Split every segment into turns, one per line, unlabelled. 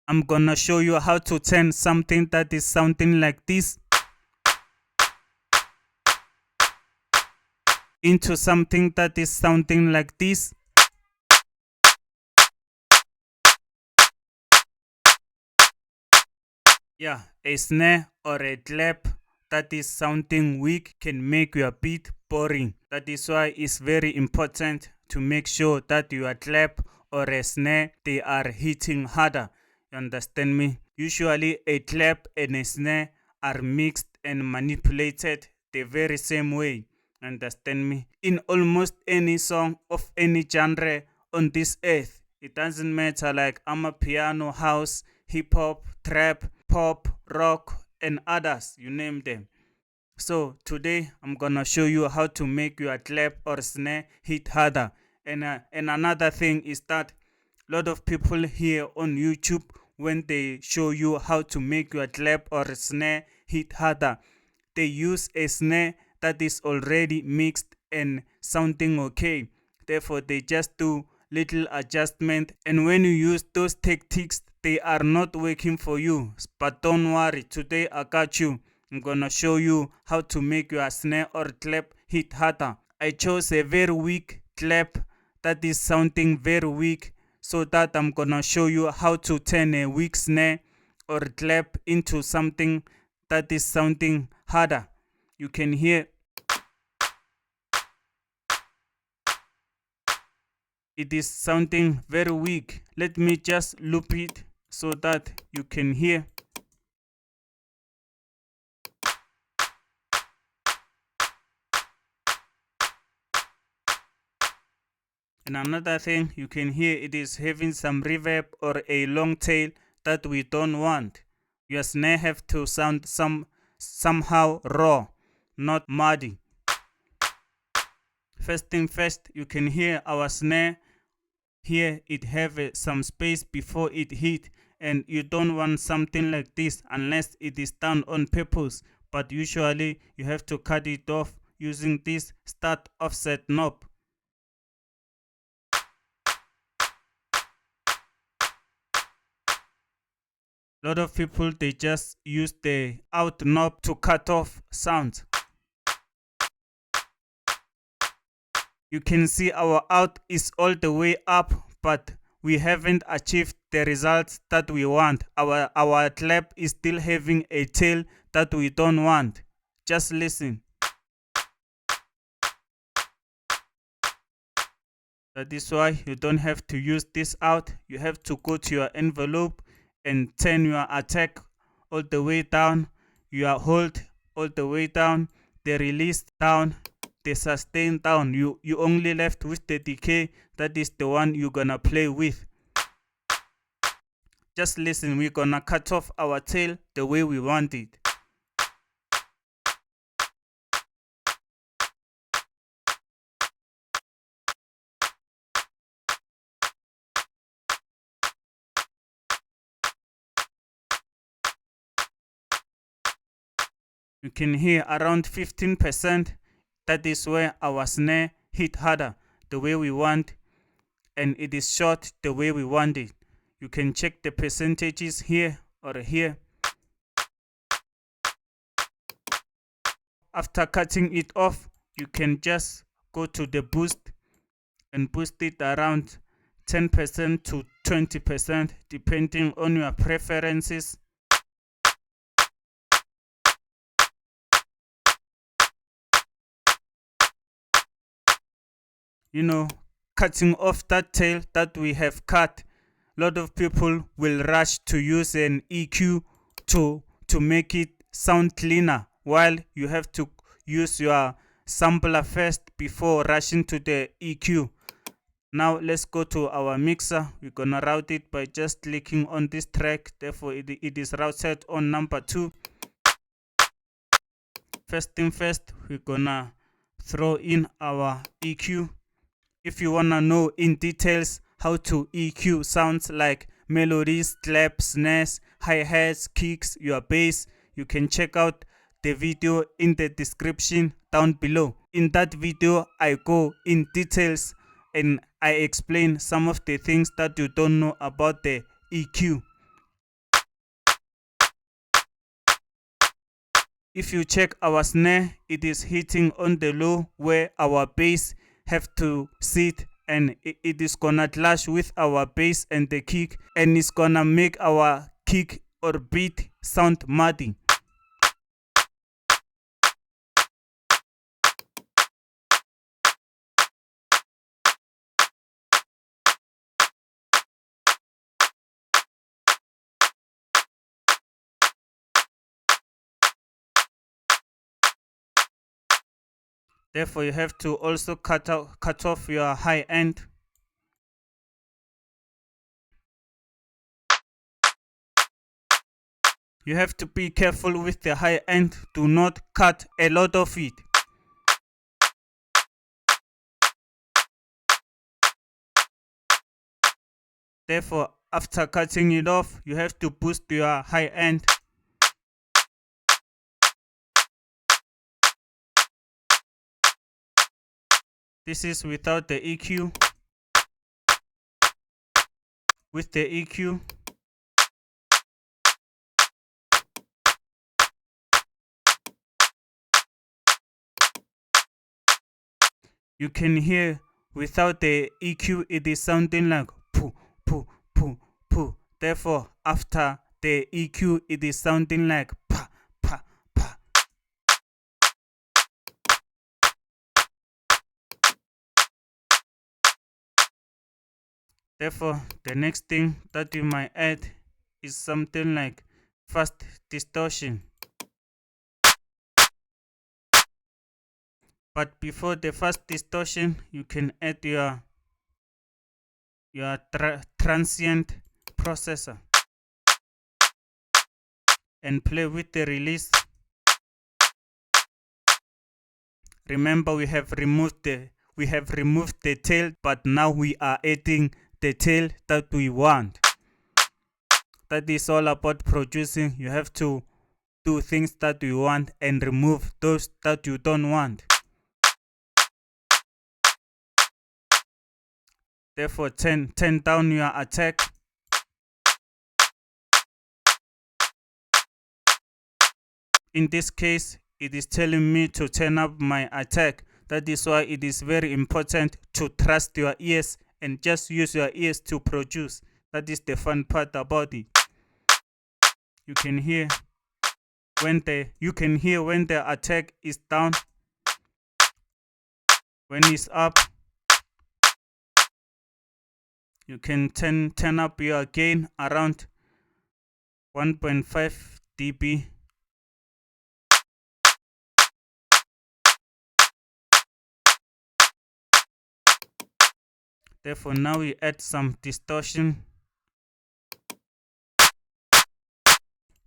I'm gonna show you how to turn something that is sounding like this into something that is sounding like this. Yeah, a snare or a clap that is sounding weak can make your beat boring. That is why it's very important to make sure that your clap or a snare, they are hitting harder. You understand me? Usually a clap and a snare are mixed and manipulated the very same way. Understand me? In almost any song of any genre on this earth, it doesn't matter, like I'm a piano, house, hip hop, trap, pop, rock, and others, you name them. So today I'm gonna show you how to make your clap or snare hit harder. And another thing is that a lot of people here on YouTube, when they show you how to make your clap or snare hit harder, they use a snare that is already mixed and sounding okay. Therefore, they just do little adjustment. And when you use those tactics, they are not working for you. But don't worry, today I got you. I'm gonna show you how to make your snare or clap hit harder. I chose a very weak clap that is sounding very weak, so that I'm gonna show you how to turn a weak snare or clap into something that is sounding harder. You can hear it is sounding very weak. Let me just loop it so that you can hear. And another thing, you can hear it is having some reverb or a long tail that we don't want. Your snare have to sound somehow raw, not muddy. First thing first, you can hear our snare. Here it have some space before it hit, and you don't want something like this unless it is done on purpose. But usually you have to cut it off using this start offset knob. A lot of people, they just use the out knob to cut off sounds. You can see our out is all the way up, but we haven't achieved the results that we want. Our clap is still having a tail that we don't want. Just listen. That is why you don't have to use this out. You have to go to your envelope and turn your attack all the way down, your hold all the way down, the release down, the sustain down. You only left with the decay. That is the one you're gonna play with. Just listen, we're gonna cut off our tail the way we want it. You can hear around 15%. That is where our snare hit harder the way we want, and it is short the way we want it. You can check the percentages here or here. After cutting it off, you can just go to the boost and boost it around 10% to 20% depending on your preferences. You know, cutting off that tail that we have cut, a lot of people will rush to use an EQ to make it sound cleaner, while you have to use your sampler first before rushing to the EQ. Now let's go to our mixer. We're gonna route it by just clicking on this track. Therefore it is routed on number 2. First thing first, we're gonna throw in our EQ. If you wanna know in details how to EQ sounds like melodies, claps, snares, hi-hats, kicks, your bass, you can check out the video in the description down below. In that video, I go in details and I explain some of the things that you don't know about the EQ. If you check our snare, it is hitting on the low where our bass have to sit, and it is gonna clash with our bass and the kick, and it's gonna make our kick or beat sound muddy. Therefore, you have to also cut off your high end. You have to be careful with the high end. Do not cut a lot of it. Therefore, after cutting it off, you have to boost your high end. This is without the EQ. With the EQ, you can hear without the EQ, it is sounding like poo, poo, poo, poo. Therefore, after the EQ, it is sounding like pa, pa, pa. Therefore, the next thing that you might add is something like fast distortion. But before the fast distortion, you can add your transient processor and play with the release. Remember, we have removed the tail, but now we are adding the tail that we want. That is all about producing. You have to do things that you want and remove those that you don't want. Therefore, turn down your attack. In this case, it is telling me to turn up my attack. That is why it is very important to trust your ears and just use your ears to produce. That is the fun part about it. You can hear when the attack is down. When it's up, you can turn up your gain around 1.5 dB. Therefore, now we add some distortion.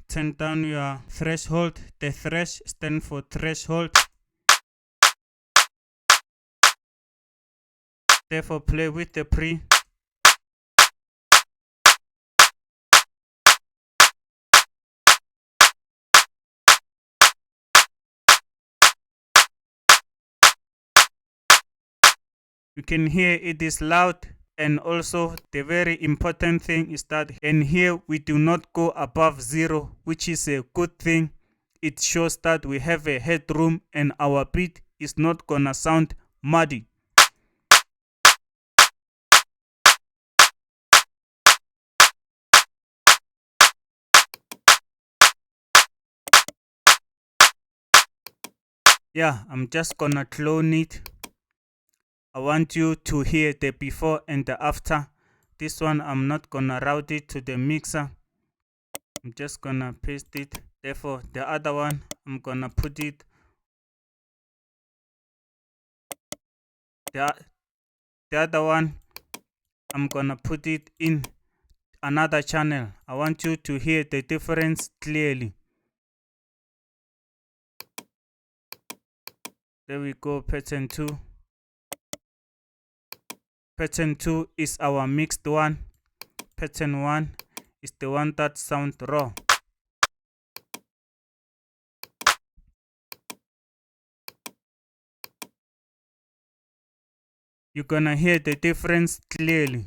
Turn down your threshold. The thresh stands for threshold. Therefore, play with the pre. You can hear it is loud, and also the very important thing is that in here we do not go above 0, which is a good thing. It shows that we have a headroom and our beat is not gonna sound muddy. Yeah, I'm just gonna clone it. I want you to hear the before and the after. This one I'm not gonna route it to the mixer. I'm just gonna paste it. Therefore, the other one I'm gonna put it. The other one I'm gonna put it in another channel. I want you to hear the difference clearly. There we go, pattern 2. Pattern 2 is our mixed one. Pattern 1 is the one that sounds raw. You're gonna hear the difference clearly.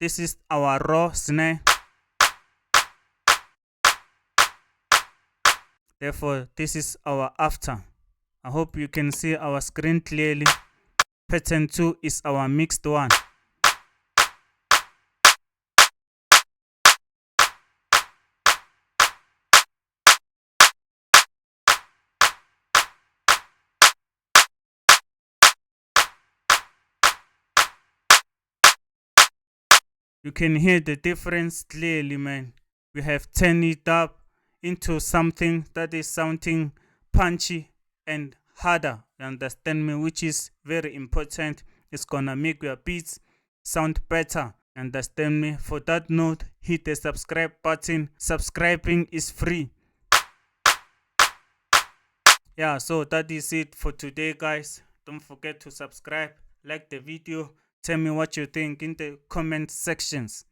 This is our raw snare. Therefore, this is our after. I hope you can see our screen clearly. Pattern 2 is our mixed one. You can hear the difference clearly, man. We have turned it up into something that is sounding punchy and harder. You understand me? Which is very important. It's gonna make your beats sound better. Understand me? For that note, hit the subscribe button. Subscribing is free. Yeah, so that is it for today, guys. Don't forget to subscribe, like the video. Tell me what you think in the comment sections.